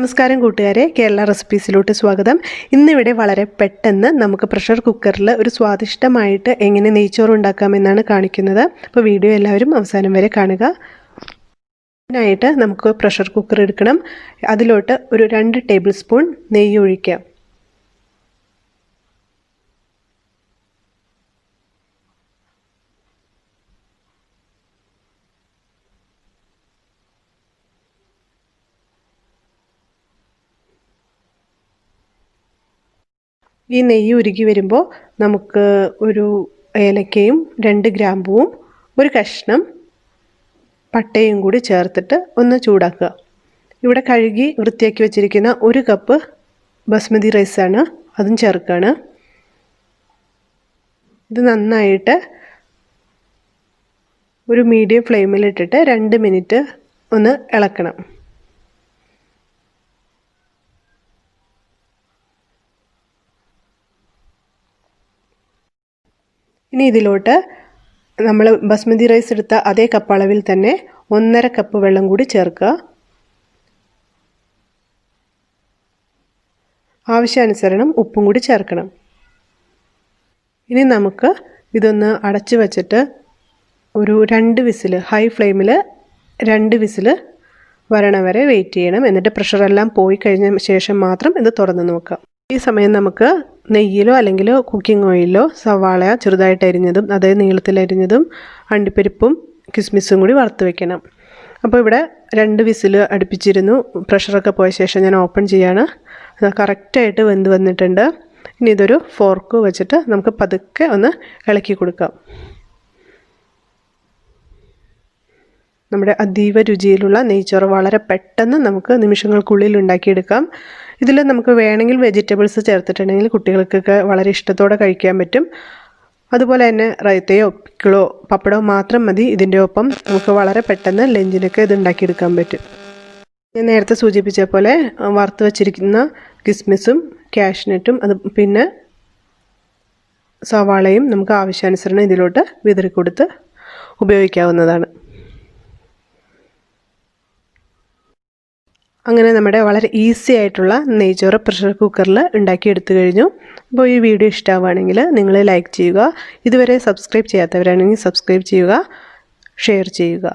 നമസ്കാരം കൂട്ടുകാരെ, കേരള റെസിപ്പീസിലോട്ട് സ്വാഗതം. ഇന്നിവിടെ വളരെ പെട്ടെന്ന് നമുക്ക് പ്രഷർ കുക്കറിൽ ഒരു സ്വാദിഷ്ടമായിട്ട് എങ്ങനെ നെയ്ച്ചോറ് ഉണ്ടാക്കാമെന്നാണ് കാണിക്കുന്നത്. അപ്പോൾ വീഡിയോ എല്ലാവരും അവസാനം വരെ കാണുക. അതിനായിട്ട് നമുക്ക് പ്രഷർ കുക്കർ എടുക്കണം. അതിലോട്ട് ഒരു 2 ടേബിൾ സ്പൂൺ നെയ്യ് ഒഴിക്കാം. ഈ നെയ്യ് ഉരുകി വരുമ്പോൾ നമുക്ക് ഒരു ഏലക്കയും 2 ഗ്രാമ്പൂവും ഒരു കഷ്ണം പട്ടയും കൂടി ചേർത്തിട്ട് ഒന്ന് ചൂടാക്കുക. ഇവിടെ കഴുകി വൃത്തിയാക്കി വെച്ചിരിക്കുന്ന 1 കപ്പ് ബസ്മതി റൈസാണ്, അതും ചേർക്കുകയാണ്. ഇത് നന്നായിട്ട് ഒരു മീഡിയം ഫ്ലെയിമിലിട്ടിട്ട് 2 മിനിറ്റ് ഒന്ന് ഇളക്കണം. ഇനി ഇതിലോട്ട് നമ്മൾ ബസ്മതി റൈസ് എടുത്ത അതേ കപ്പ് അളവിൽ തന്നെ 1.5 കപ്പ് വെള്ളം കൂടി ചേർക്കുക. ആവശ്യാനുസരണം ഉപ്പും കൂടി ചേർക്കണം. ഇനി നമുക്ക് ഇതൊന്ന് അടച്ചു വച്ചിട്ട് ഒരു 2 വിസിൽ, ഹൈ ഫ്ലെയിമിൽ 2 വിസിൽ വരണ വരെ വെയിറ്റ് ചെയ്യണം. എന്നിട്ട് പ്രഷറെല്ലാം പോയി കഴിഞ്ഞ ശേഷം മാത്രം ഇത് തുറന്ന് നോക്കാം. ഈ സമയം നമുക്ക് നെയ്യിലോ അല്ലെങ്കിൽ കുക്കിംഗ് ഓയിലിലോ സവാള ചെറുതായിട്ട് അരിഞ്ഞതും അതേ നീളത്തിൽ അരിഞ്ഞതും അണ്ടിപ്പരിപ്പും കിസ്മിസും കൂടി വറുത്ത് വെക്കണം. അപ്പോൾ ഇവിടെ 2 വിസിൽ അടുപ്പിച്ചിരുന്നു. പ്രഷറൊക്കെ പോയ ശേഷം ഞാൻ ഓപ്പൺ ചെയ്യാണ്. അത് കറക്റ്റായിട്ട് വെന്ത് വന്നിട്ടുണ്ട്. ഇനി ഇതൊരു ഫോർക്ക് വെച്ചിട്ട് നമുക്ക് പതുക്കെ ഒന്ന് ഇളക്കി കൊടുക്കാം. നമ്മുടെ അതീവ രുചിയിലുള്ള നെയ്ച്ചോറ് വളരെ പെട്ടെന്ന് നമുക്ക് നിമിഷങ്ങൾക്കുള്ളിൽ ഉണ്ടാക്കിയെടുക്കാം. ഇതിൽ നമുക്ക് വേണമെങ്കിൽ വെജിറ്റബിൾസ് ചേർത്തിട്ടുണ്ടെങ്കിൽ കുട്ടികൾക്കൊക്കെ വളരെ ഇഷ്ടത്തോടെ കഴിക്കാൻ പറ്റും. അതുപോലെ തന്നെ റൈത്തയോ പിക്കിളോ പപ്പടമോ മാത്രം മതി. ഇതിൻ്റെ ഒപ്പം നമുക്ക് വളരെ പെട്ടെന്ന് ലഞ്ചിനൊക്കെ ഇത് ഉണ്ടാക്കിയെടുക്കാൻ പറ്റും. ഞാൻ നേരത്തെ സൂചിപ്പിച്ച പോലെ വറുത്ത് വച്ചിരിക്കുന്ന കിസ്മിസും കാഷ്നട്ടും അത് പിന്നെ സവാളയും നമുക്ക് ആവശ്യാനുസരണം ഇതിലോട്ട് വിതറിക്കൊടുത്ത് ഉപയോഗിക്കാവുന്നതാണ്. അങ്ങനെ നമ്മുടെ വളരെ ഈസി ആയിട്ടുള്ള നെയ്ച്ചോറ് പ്രഷർ കുക്കറിൽ ഉണ്ടാക്കിയെടുത്തു കഴിഞ്ഞു. അപ്പോൾ ഈ വീഡിയോ ഇഷ്ടമാവുകയാണെങ്കിൽ നിങ്ങൾ ലൈക്ക് ചെയ്യുക. ഇതുവരെ സബ്സ്ക്രൈബ് ചെയ്യാത്തവരാണെങ്കിൽ സബ്സ്ക്രൈബ് ചെയ്യുക, ഷെയർ ചെയ്യുക.